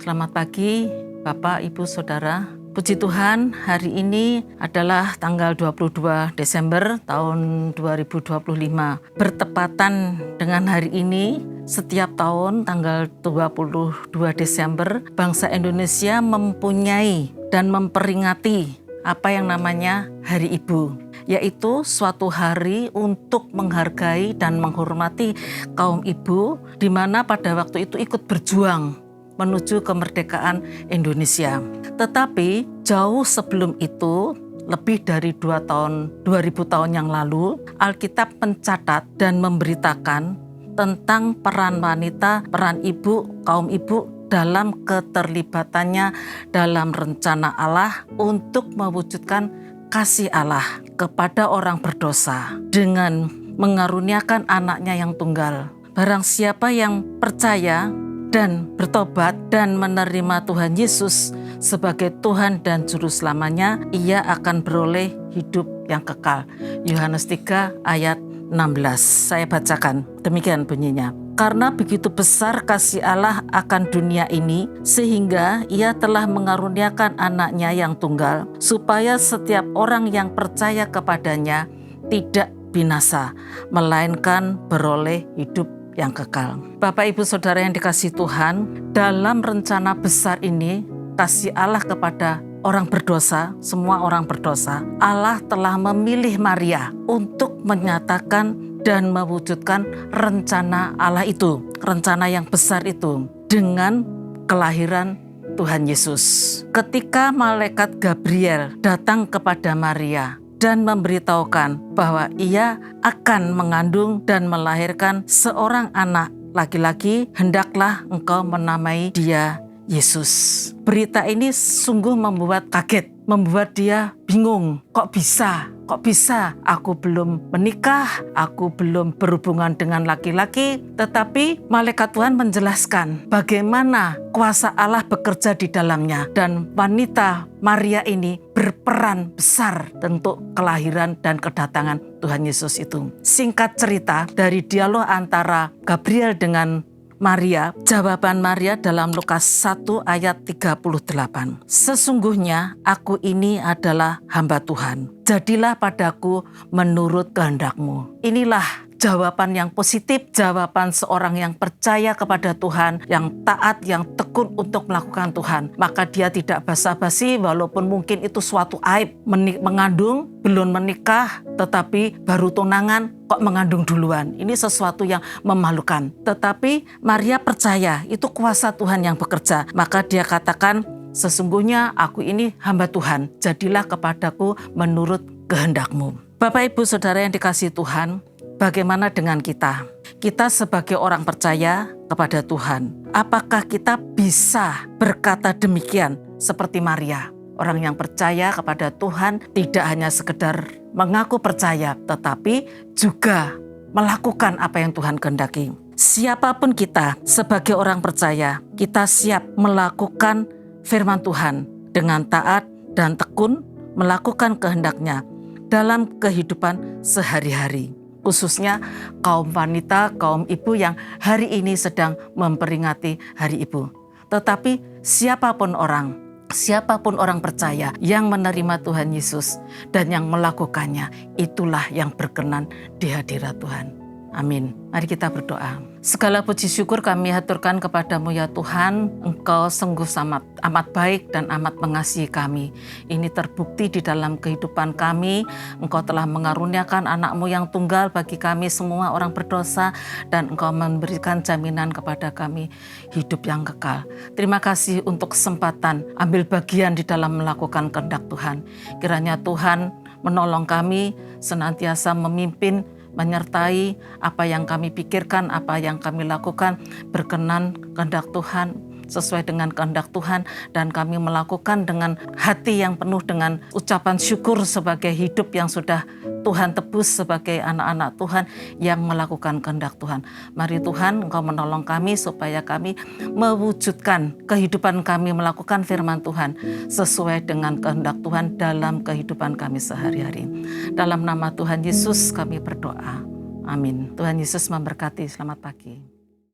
Selamat pagi Bapak, Ibu, Saudara. Puji Tuhan, hari ini adalah tanggal 22 Desember tahun 2025. Bertepatan dengan hari ini, setiap tahun tanggal 22 Desember, bangsa Indonesia mempunyai dan memperingati apa yang namanya Hari Ibu, yaitu suatu hari untuk menghargai dan menghormati kaum ibu, di mana pada waktu itu ikut berjuang menuju kemerdekaan Indonesia. Tetapi jauh sebelum itu, lebih dari 2000 tahun yang lalu, Alkitab mencatat dan memberitakan tentang peran wanita, peran ibu, kaum ibu dalam keterlibatannya dalam rencana Allah untuk mewujudkan kasih Allah kepada orang berdosa dengan mengaruniakan anaknya yang tunggal. Barang siapa yang percaya dan bertobat dan menerima Tuhan Yesus sebagai Tuhan dan Juru Selamanya, ia akan beroleh hidup yang kekal. Yohanes 3 ayat 16. Saya bacakan, demikian bunyinya. Karena begitu besar kasih Allah akan dunia ini, sehingga ia telah mengaruniakan anaknya yang tunggal, supaya setiap orang yang percaya kepadanya tidak binasa, melainkan beroleh hidup yang kekal. Bapak, Ibu, Saudara yang dikasihi Tuhan, dalam rencana besar ini, kasih Allah kepada orang berdosa, semua orang berdosa, Allah telah memilih Maria untuk menyatakan dan mewujudkan rencana Allah itu, rencana yang besar itu, dengan kelahiran Tuhan Yesus. Ketika malaikat Gabriel datang kepada Maria dan memberitahukan bahwa ia akan mengandung dan melahirkan seorang anak laki-laki, hendaklah engkau menamai dia Yesus. Berita ini sungguh membuat kaget, membuat dia bingung. Kok bisa? Aku belum menikah, aku belum berhubungan dengan laki-laki. Tetapi malaikat Tuhan menjelaskan bagaimana kuasa Allah bekerja di dalamnya. Dan wanita Maria ini berperan besar untuk kelahiran dan kedatangan Tuhan Yesus itu. Singkat cerita, dari dialog antara Gabriel dengan Maria, jawaban Maria dalam Lukas 1 ayat 38. Sesungguhnya aku ini adalah hamba Tuhan. Jadilah padaku menurut kehendak-Mu. Inilah jawaban yang positif, jawaban seorang yang percaya kepada Tuhan, yang taat, yang tekun untuk melakukan Tuhan. Maka dia tidak basa-basi, walaupun mungkin itu suatu aib. Mengandung, belum menikah, tetapi baru tunangan, kok mengandung duluan. Ini sesuatu yang memalukan. Tetapi Maria percaya, itu kuasa Tuhan yang bekerja. Maka dia katakan, sesungguhnya aku ini hamba Tuhan. Jadilah kepadaku menurut kehendak-Mu. Bapak, Ibu, Saudara yang dikasihi Tuhan, bagaimana dengan kita? Kita sebagai orang percaya kepada Tuhan, apakah kita bisa berkata demikian seperti Maria? Orang yang percaya kepada Tuhan tidak hanya sekedar mengaku percaya, tetapi juga melakukan apa yang Tuhan kehendaki. Siapapun kita sebagai orang percaya, kita siap melakukan firman Tuhan dengan taat dan tekun melakukan kehendak-Nya dalam kehidupan sehari-hari. Khususnya kaum wanita, kaum ibu yang hari ini sedang memperingati Hari Ibu. Tetapi siapapun orang percaya yang menerima Tuhan Yesus dan yang melakukannya, itulah yang berkenan di hadirat Tuhan. Amin. Mari kita berdoa. Segala puji syukur kami haturkan kepadamu ya Tuhan. Engkau sungguh amat baik dan amat mengasihi kami. Ini terbukti di dalam kehidupan kami. Engkau telah mengaruniakan anakmu yang tunggal bagi kami semua orang berdosa. Dan engkau memberikan jaminan kepada kami hidup yang kekal. Terima kasih untuk kesempatan ambil bagian di dalam melakukan kehendak Tuhan. Kiranya Tuhan menolong kami senantiasa memimpin, menyertai apa yang kami pikirkan, apa yang kami lakukan berkenan kehendak Tuhan, sesuai dengan kehendak Tuhan, dan kami melakukan dengan hati yang penuh dengan ucapan syukur sebagai hidup yang sudah Tuhan tebus sebagai anak-anak Tuhan yang melakukan kehendak Tuhan. Mari Tuhan, Engkau menolong kami supaya kami mewujudkan kehidupan kami melakukan firman Tuhan sesuai dengan kehendak Tuhan dalam kehidupan kami sehari-hari. Dalam nama Tuhan Yesus kami berdoa. Amin. Tuhan Yesus memberkati. Selamat pagi.